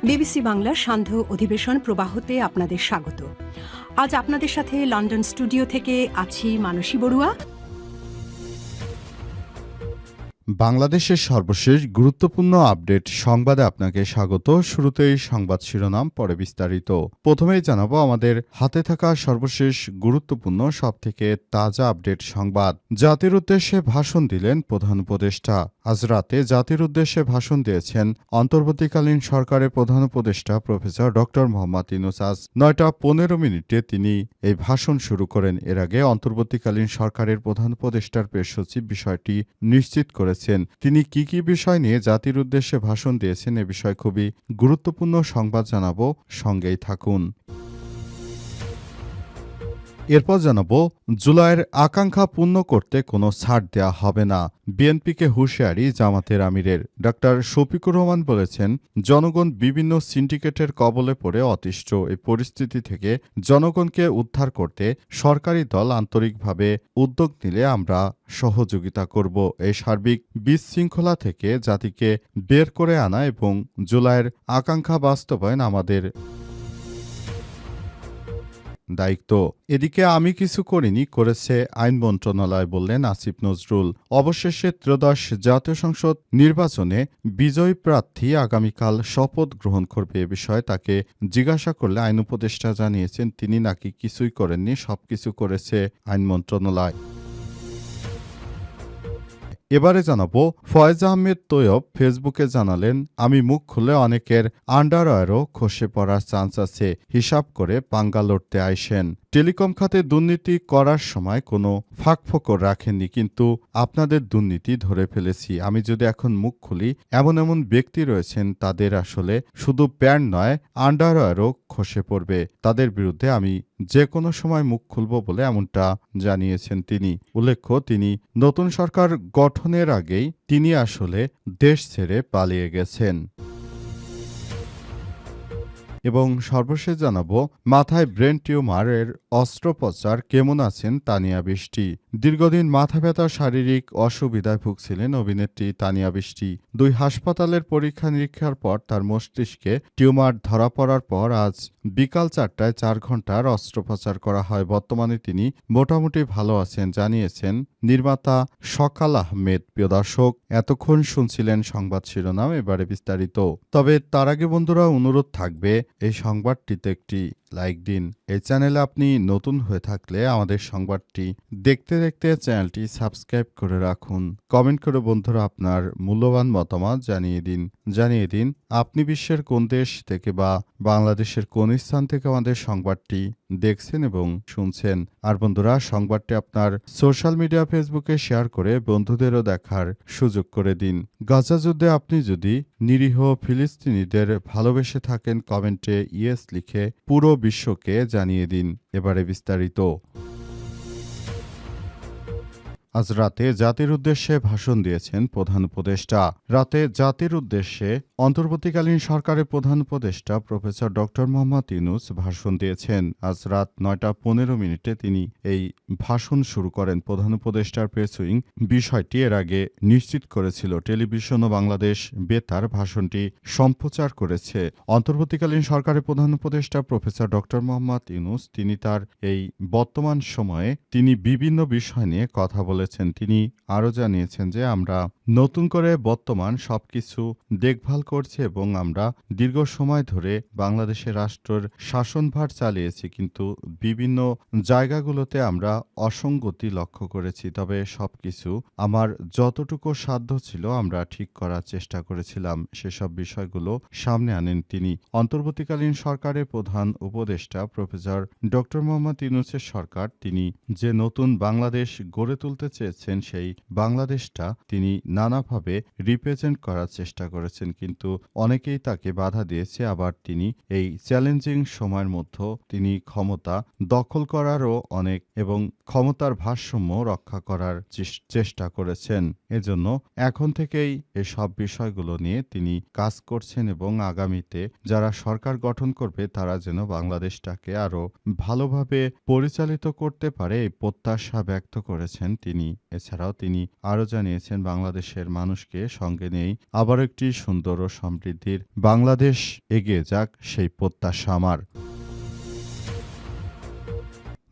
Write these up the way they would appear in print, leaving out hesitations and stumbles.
BBC বাংলার সান্ধ্য অধিবেশন প্রবাহতে আপনাদের স্বাগত। আজ আপনাদের সাথে লন্ডন স্টুডিও থেকে আছি মানসী বড়ুয়া। বাংলাদেশের সর্বশেষ গুরুত্বপূর্ণ আপডেট সংবাদে আপনাকে স্বাগত। শুরুতেই সংবাদ শিরোনাম, পরে বিস্তারিত। প্রথমেই জানাবো আমাদের হাতে থাকা সর্বশেষ গুরুত্বপূর্ণ সবথেকে তাজা আপডেট সংবাদ। জাতির উদ্দেশ্যে ভাষণ দিলেন প্রধান উপদেষ্টা। আজ রাতে জাতির উদ্দেশ্যে ভাষণ দিয়েছেন অন্তর্বর্তীকালীন সরকারের প্রধান উপদেষ্টা প্রফেসর ড. মোহাম্মদ ইউনূস। আজ ৯টা ১৫ তিনি এই ভাষণ শুরু করেন। এর আগে অন্তর্বর্তীকালীন সরকারের প্রধান উপদেষ্টার প্রেস সচিব বিষয়টি নিশ্চিত করেছেন। তিনি কি কি বিষয় নিয়ে জাতির উদ্দেশ্যে ভাষণ দিয়েছেন এ বিষয়ে খুবই গুরুত্বপূর্ণ সংবাদ জানাবো, সঙ্গেই থাকুন। এরপর জানাবো, জুলাইয়ের আকাঙ্ক্ষা পূর্ণ করতে কোনো ছাড় দেয়া হবে না। বিএনপিকে হুঁশিয়ারি জামাতের আমিরের। ডাক্তার শফিকুর রহমান বলেছেন, জনগণ বিভিন্ন সিন্ডিকেটের কবলে পড়ে অতিষ্ঠ। এই পরিস্থিতি থেকে জনগণকে উদ্ধার করতে সরকারি দল আন্তরিকভাবে উদ্যোগ নিলে আমরা সহযোগিতা করব। এই সার্বিক বিশৃঙ্খলা থেকে জাতিকে বের করে আনা এবং জুলাইয়ের আকাঙ্ক্ষা বাস্তবায়ন আমাদের দায়িত্ব। এদিকে আমি কিছু করিনি, করেছে আইন মন্ত্রণালয়, বললেন আসিফ নজরুল। অবশেষে ত্রয়োদশ জাতীয় সংসদ নির্বাচনে বিজয়ী প্রার্থী আগামীকাল শপথ গ্রহণ করবে। এ বিষয়ে তাকে জিজ্ঞাসা করলে আইন উপদেষ্টা জানিয়েছেন তিনি নাকি কিছুই করেননি, সবকিছু করেছে আইন মন্ত্রণালয়। এবারে জানাবো, ফয়েজ আহমেদ তৈয়ব ফেসবুকে জানালেন, আমি মুখ খুলে অনেকের আন্ডারওয়্যারও খসে পড়ার চান্স আছে, হিসাব করে পাঙ্গা লড়তে আইসেন। টেলিকম খাতে দুর্নীতি করার সময় কোনো ফাঁকফোকর রাখেননি, কিন্তু আপনাদের দুর্নীতি ধরে ফেলেছি। আমি যদি এখন মুখ খুলি, এমন এমন ব্যক্তি রয়েছেন তাদের আসলে শুধু প্যান্ট নয়, আন্ডারওয়্যারও খসে পড়বে। তাদের বিরুদ্ধে আমি যে কোনো সময় মুখ খুলব বলে এমনটা জানিয়েছেন তিনি। উল্লেখ্য, তিনি নতুন সরকার গঠনের আগেই তিনি আসলে দেশ ছেড়ে পালিয়ে গেছেন। এবং সর্বশেষ জানাবো, মাথায় ব্রেন টিউমারের অস্ত্রোপচার কেমন আছেন তানিয়া বৃষ্টি। দীর্ঘদিন মাথা ব্যথা শারীরিক অসুবিধায় ভুগছিলেন অভিনেত্রী তানিয়া বৃষ্টি। 2 হাসপাতালের পরীক্ষা নিরীক্ষার পর তার মস্তিষ্কে টিউমার ধরা পড়ার পর আজ বিকাল 4টায় 4 ঘণ্টার অস্ত্রোপচার করা হয়। বর্তমানে তিনি মোটামুটি ভালো আছেন, জানিয়েছেন নির্মাতা সকাল আহমেদ। প্রিয় দর্শক, এতক্ষণ শুনছিলেন সংবাদ শিরোনাম, এবারে বিস্তারিত। তবে তার আগে বন্ধুরা, অনুরোধ থাকবে এই সংবাদটিতে একটি লাইক দিন। এই চ্যানেলে আপনি নতুন হয়ে থাকলে আমাদের সংবাদটি দেখতে দেখতে চ্যানেলটি সাবস্ক্রাইব করে রাখুন। কমেন্ট করে বন্ধুরা আপনার মূল্যবান মতামত জানিয়ে দিন আপনি বিশ্বের কোন দেশ থেকে বা বাংলাদেশের কোন স্থান থেকে আমাদের সংবাদটি দেখছেন এবং শুনছেন। আর বন্ধুরা, সংবাদটি আপনার সোশ্যাল মিডিয়া ফেসবুকে শেয়ার করে বন্ধুদেরও দেখার সুযোগ করে দিন। গাজা যুদ্ধে আপনি যদি নিরীহ ফিলিস্তিনিদের ভালোবেসে থাকেন, কমেন্টে ইয়েস লিখে পুরো বিশ্বকে জানিয়ে দিন। এবারে বিস্তারিত। আজ রাতে জাতির উদ্দেশ্যে ভাষণ দিয়েছেন প্রধান উপদেষ্টা। রাতে জাতির উদ্দেশ্যে অন্তর্বর্তীকালীন সরকারের প্রধান উপদেষ্টা প্রফেসর ড. মোহাম্মদ ইউনূস ভাষণ দিয়েছেন। আজ রাত ৯টা ১৫ তিনি এই ভাষণ শুরু করেন। প্রধান উপদেষ্টার প্রেস উইং বিষয়টি এর আগে নিশ্চিত করেছিল। টেলিভিশন ও বাংলাদেশ বেতার ভাষণটি সম্প্রচার করেছে। অন্তর্বর্তীকালীন সরকারের প্রধান উপদেষ্টা প্রফেসর ড. মোহাম্মদ ইউনূস তিনি তার এই বর্তমান সময়ে তিনি বিভিন্ন বিষয় নিয়ে কথা বলেছেন। তিনি আরও জানিয়েছেন যে আমরা নতুন করে বর্তমান সবকিছু দেখভাল করছি এবং আমরা দীর্ঘ সময় ধরে বাংলাদেশের রাষ্ট্রের শাসনভার চালিয়েছি, কিন্তু বিভিন্ন জায়গাগুলোতে আমরা অসঙ্গতি লক্ষ্য করেছি। তবে সবকিছু আমার যতটুকু সাধ্য ছিল আমরা ঠিক করার চেষ্টা করেছিলাম। সেসব বিষয়গুলো সামনে আনেন তিনি। অন্তর্বর্তীকালীন সরকারের প্রধান উপদেষ্টা প্রফেসর ড. মোহাম্মদ ইউনূসের সরকার তিনি যে নতুন বাংলাদেশ গড়ে তুলতে চেয়েছেন, সেই বাংলাদেশটা তিনি নানাভাবে রিপ্রেজেন্ট করার চেষ্টা করেছেন, কিন্তু অনেকেই তাকে বাধা দিয়েছে। আবার তিনি এই চ্যালেঞ্জিং সময়ের মধ্যে তিনি ক্ষমতা দখল করারও অনেক এবং ক্ষমতার ভারসাম্য রক্ষা করার চেষ্টা করেছেন। এজন্য এখন থেকেই এসব বিষয়গুলো নিয়ে তিনি কাজ করছেন এবং আগামীতে যারা সরকার গঠন করবে তারা যেন বাংলাদেশটাকে আরো ভালোভাবে পরিচালিত করতে পারে এই প্রত্যাশা ব্যক্ত করেছেন তিনি। তিনি। এছাড়াও তিনি আরও জানিয়েছেন বাংলাদেশের মানুষকে সঙ্গে নিয়েই আবার একটি সুন্দর ও সমৃদ্ধির বাংলাদেশ এগিয়ে যাক, সেই প্রত্যাশা আমার।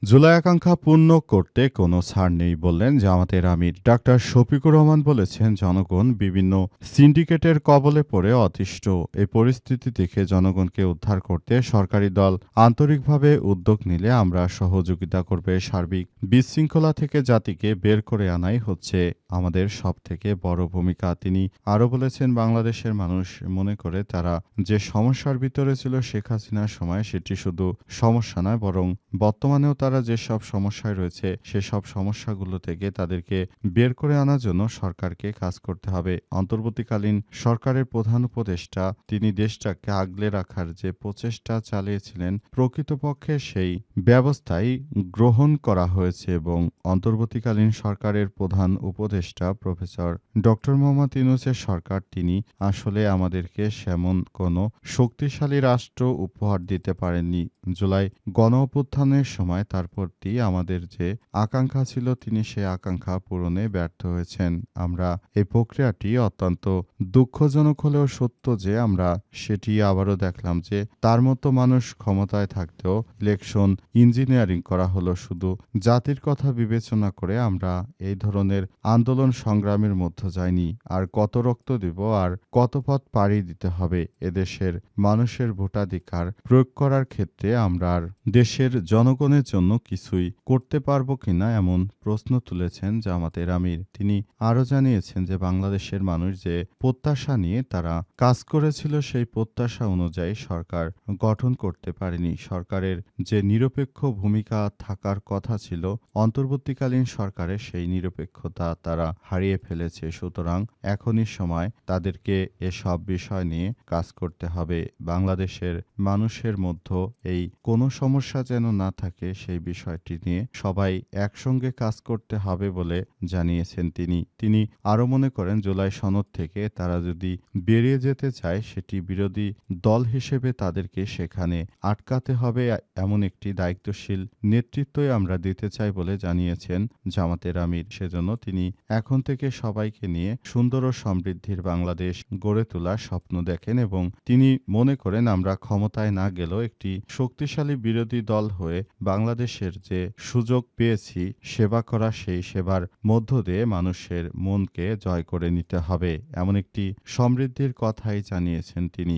জুলাই আকাঙ্ক্ষা পূর্ণ করতে কোনো ছাড় নেই বললেন জামাতের আমির। ডাক্তার শফিকুর রহমান বলেছেন, জনগণ বিভিন্ন সিন্ডিকেটের কবলে পড়ে অতিষ্ঠ। এই পরিস্থিতি দেখে জনগণকে উদ্ধার করতে সরকারি দল আন্তরিকভাবে উদ্যোগ নিলে আমরা সহযোগিতা করবে। সার্বিক বিশৃঙ্খলা থেকে জাতিকে বের করে আনাই হচ্ছে আমাদের সবথেকে বড় ভূমিকা। তিনি আরও বলেছেন, বাংলাদেশের মানুষ মনে করে তারা যে সমস্যার ভিতরে ছিল শেখ হাসিনার সময়, সেটি শুধু সমস্যা নয়, বরং বর্তমানেও তারা যেসব সমস্যায় রয়েছে সেসব সমস্যাগুলো থেকে তাদেরকে বের করে আনার জন্য সরকারকে কাজ করতে হবে। অন্তর্বর্তীকালীন সরকারের প্রধান উপদেষ্টা তিনি দেশটাকে আগলে রাখার যে প্রচেষ্টা চালিয়েছিলেন, প্রকৃতপক্ষে সেই ব্যবস্থাই গ্রহণ করা হয়েছে এবং অন্তর্বর্তীকালীন সরকারের প্রধান উপদেষ্টা প্রফেসর ডক্টর মোহাম্মদ ইউনূসের সরকার তিনি আসলে আমাদেরকে সেমন কোনো শক্তিশালী রাষ্ট্র উপহার দিতে পারেননি। জুলাই গণ অভ্যুত্থানের সময় তার প্রতি আমাদের যে আকাঙ্ক্ষা ছিল, তিনি সে আকাঙ্ক্ষা পূরণে ব্যর্থ হয়েছেন। আমরা এই প্রক্রিয়াটি অত্যন্ত দুঃখজনক হলেও সত্য যে আমরা সেটি আবারও দেখলাম যে তার মতো মানুষ ক্ষমতায় থাকতেও ইলেকশন ইঞ্জিনিয়ারিং করা হলো শুধু জাতির কথা বিবেচনা করে। আমরা এই ধরনের আন্দোলন সংগ্রামের মধ্যে যাইনি। আর কত রক্ত দিব, আর কত পথ পাড়ি দিতে হবে এদেশের মানুষের ভোটাধিকার প্রয়োগ করার ক্ষেত্রে আমরা আর দেশের জনগণের জন্য কিছুই করতে পারবো কিনা, এমন প্রশ্ন তুলেছেন জামাতের আমির। তিনি আরও জানিয়েছেন যে বাংলাদেশের মানুষ যে প্রত্যাশা নিয়ে তারা কাজ করেছিল, সেই প্রত্যাশা অনুযায়ী সরকার গঠন করতে পারেনি। সরকারের যে নিরপেক্ষ ভূমিকা থাকার কথা ছিল অন্তর্বর্তীকালীন সরকারের, সেই নিরপেক্ষতা তারা হারিয়ে ফেলেছে। সুতরাং এখনই সময় তাদেরকে এসব বিষয় নিয়ে কাজ করতে হবে। বাংলাদেশের মানুষের মধ্যে এই কোনো সমস্যা যেন না থাকে, সেই বিষয়টি নিয়ে সবাই একসঙ্গে কাজ করতে হবে বলে জানিয়েছেন তিনি আরও মনে করেন, জুলাই সনদ থেকে তারা যদি বেরিয়ে যেতে চায়, সেটি বিরোধী দল হিসেবে তাদেরকে সেখানে আটকাতে হবে। এমন একটি দায়িত্বশীল নেতৃত্বই আমরা দিতে চাই বলে জানিয়েছেন জামাতের আমির। সেজন্য তিনি এখন থেকে সবাইকে নিয়ে সুন্দর ও সমৃদ্ধির বাংলাদেশ গড়ে তোলার স্বপ্ন দেখেন এবং তিনি মনে করেন আমরা ক্ষমতায় না গেলেও একটি শক্তিশালী বিরোধী দল হয়ে বাংলাদেশের যে সুযোগ পেয়েছি সেবা করা, সেই সেবার মধ্য দিয়ে মানুষের মনকে জয় করে নিতে হবে, এমন একটি সমৃদ্ধির কথাই জানিয়েছেন তিনি।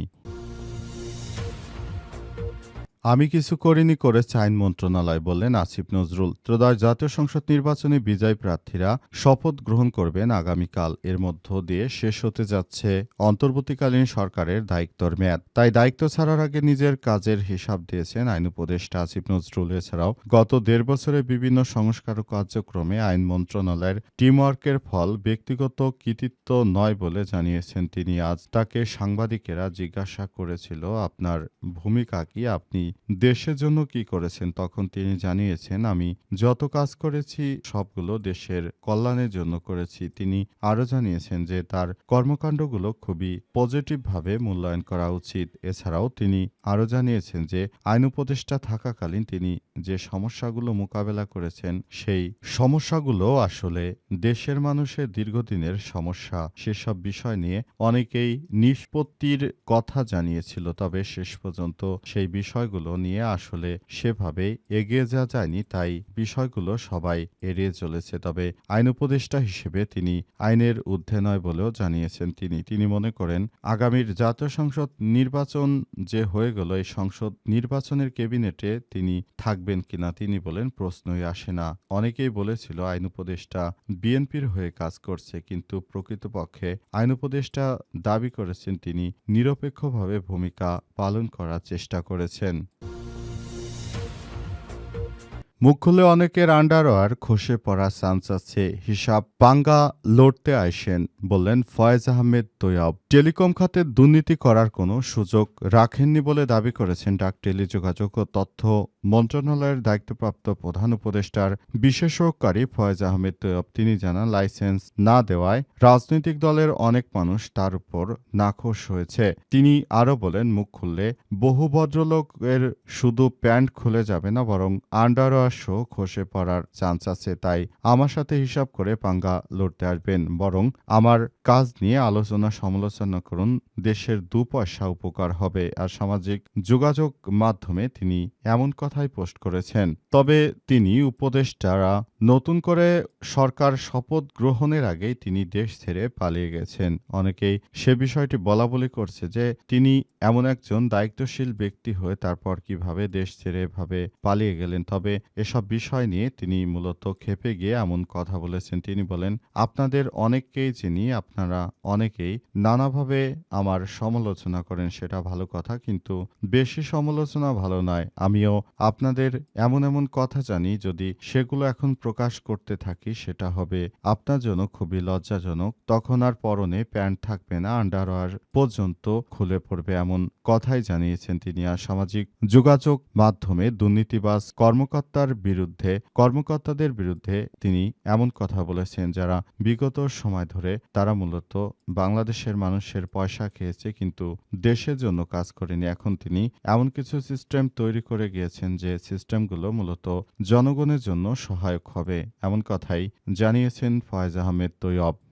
আমি কিছু করিনি করেছে আইন মন্ত্রণালয়, বললেন আসিফ নজরুল। ত্রয়োদশ জাতীয় সংসদ নির্বাচনে বিজয়ী প্রার্থীরা শপথ গ্রহণ করবেন আগামীকাল। এর মধ্য দিয়ে শেষ হতে যাচ্ছে অন্তর্বর্তীকালীন সরকারের দায়িত্বর মেয়াদ। তাই দায়িত্ব ছাড়ার আগে নিজের কাজের হিসাব দিয়েছেন আইন উপদেষ্টা আসিফ নজরুল। এছাড়াও গত ১.৫ বছরে বিভিন্ন সংস্কার কার্যক্রমে আইন মন্ত্রণালয়ের টিমওয়ার্কের ফল ব্যক্তিগত কৃতিত্ব নয় বলে জানিয়েছেন তিনি। আজ তাকে সাংবাদিকেরা জিজ্ঞাসা করেছিল, আপনার ভূমিকা কি, আপনি দেশের জন্য কি করেছেন? তখন তিনি জানিয়েছেন, আমি যত কাজ করেছি সবগুলো দেশের কল্যাণের জন্য করেছি। তিনি আরও জানিয়েছেন যে তার কর্মকাণ্ডগুলো খুবই পজিটিভভাবে মূল্যায়ন করা উচিত। এছাড়াও তিনি আরও জানিয়েছেন যে আইন উপদেষ্টা থাকাকালীন তিনি যে সমস্যাগুলো মোকাবেলা করেছেন, সেই সমস্যাগুলো আসলে দেশের মানুষের দীর্ঘদিনের সমস্যা। সেসব বিষয় নিয়ে অনেকেই নিষ্পত্তির কথা জানিয়েছিল, তবে শেষ পর্যন্ত সেই বিষয়গুলো নিয়ে আসলে সেভাবে এগিয়ে যাওয়া যায়নি। তাই বিষয়গুলো সবাই এড়িয়ে চলেছে। তবে আইন উপদেষ্টা হিসেবে তিনি আইনের ঊর্ধ্বে নয় বলেও জানিয়েছেন তিনি মনে করেন আগামীর জাতীয় সংসদ নির্বাচন যে হয়ে গেল, এই সংসদ নির্বাচনের ক্যাবিনেটে তিনি থাকবেন কিনা তিনি বলেন, প্রশ্নই আসে না। অনেকেই বলেছিল আইন উপদেষ্টা বিএনপির হয়ে কাজ করছে, কিন্তু প্রকৃতপক্ষে আইন উপদেষ্টা দাবি করেছেন তিনি নিরপেক্ষভাবে ভূমিকা পালন করার চেষ্টা করেছেন। মুখ খুলে অনেকের আন্ডারওয়্যার খসে পড়ার চান্স আছে, হিসাব পাঙ্গা লড়তে আইসেন, বললেন ফয়েজ আহমেদ তৈয়ব। টেলিকম খাতে দুর্নীতি করার কোনো সুযোগ রাখেননি বলে দাবি করেছেন ডাক, টেলিযোগাযোগ ও তথ্য মন্ত্রণালয়ের দায়িত্বপ্রাপ্ত প্রধান উপদেষ্টার বিশেষ সহকারী ফয়েজ আহমেদ তৈয়ব। তিনি জানান, লাইসেন্স না দেওয়ায় রাজনৈতিক দলের অনেক মানুষ তার উপর নাখোশ হয়েছে। তিনি আরও বলেন, মুখ খুললে বহু ভদ্রলোকের শুধু প্যান্ট খুলে যাবে না, বরং আন্ডারওয়্যার প্রকাশ্যও খসে পড়ার চান্স আছে, তাই আমার সাথে হিসাব করে পাঙ্গা লড়তে আসবেন, বরং আমার কাজ নিয়ে আলোচনা সমালোচনা করুন, দেশের ২ পয়সা উপকার হবে। আর সামাজিক যোগাযোগ মাধ্যমে তিনি এমন কথাই পোস্ট করেছেন। তবে তিনি উপদেষ্টারা নতুন করে সরকার শপথ গ্রহণের আগেই তিনি দেশ ছেড়ে পালিয়ে গেছেন। অনেকেই সে বিষয়টি বলাবলি করছে যে তিনি এমন একজন দায়িত্বশীল ব্যক্তি হয়ে তারপর কিভাবে দেশ ছেড়ে এভাবে পালিয়ে গেলেন। তবে এসব বিষয় নিয়ে তিনি মূলত ক্ষেপে গিয়ে এমন কথা বলেছেন। তিনি বলেন, আপনাদের অনেককেই চিনি, আপনারা অনেকেই নানাভাবে আমার সমালোচনা করেন, সেটা ভালো কথা, কিন্তু বেশি সমালোচনা ভালো নয়। আমিও আপনাদের এমন কথা জানি, যদি সেগুলো এখন প্রকাশ করতে থাকি সেটা হবে আপনার জন্য খুবই লজ্জাজনক। তখন আর পরনে প্যান্ট থাকবে না, আন্ডারওয়্যার পর্যন্ত খুলে পড়বে, এমন কথাই জানিয়েছেন তিনি। আর সামাজিক যোগাযোগ মাধ্যমে দুর্নীতিবাজ কর্মকর্তাদের বিরুদ্ধে তিনি এমন কথা বলেছেন, যারা বিগত সময় ধরে তারা মূলত বাংলাদেশের মানুষের পয়সা খেয়েছে কিন্তু দেশের জন্য কাজ করেনি। এখন তিনি এমন কিছু সিস্টেম তৈরি করে গিয়েছেন যে সিস্টেমগুলো মূলত জনগণের জন্য সহায়ক হবে, এমন কথাই জানিয়েছেন ফয়েজ আহমেদ তৈয়ব।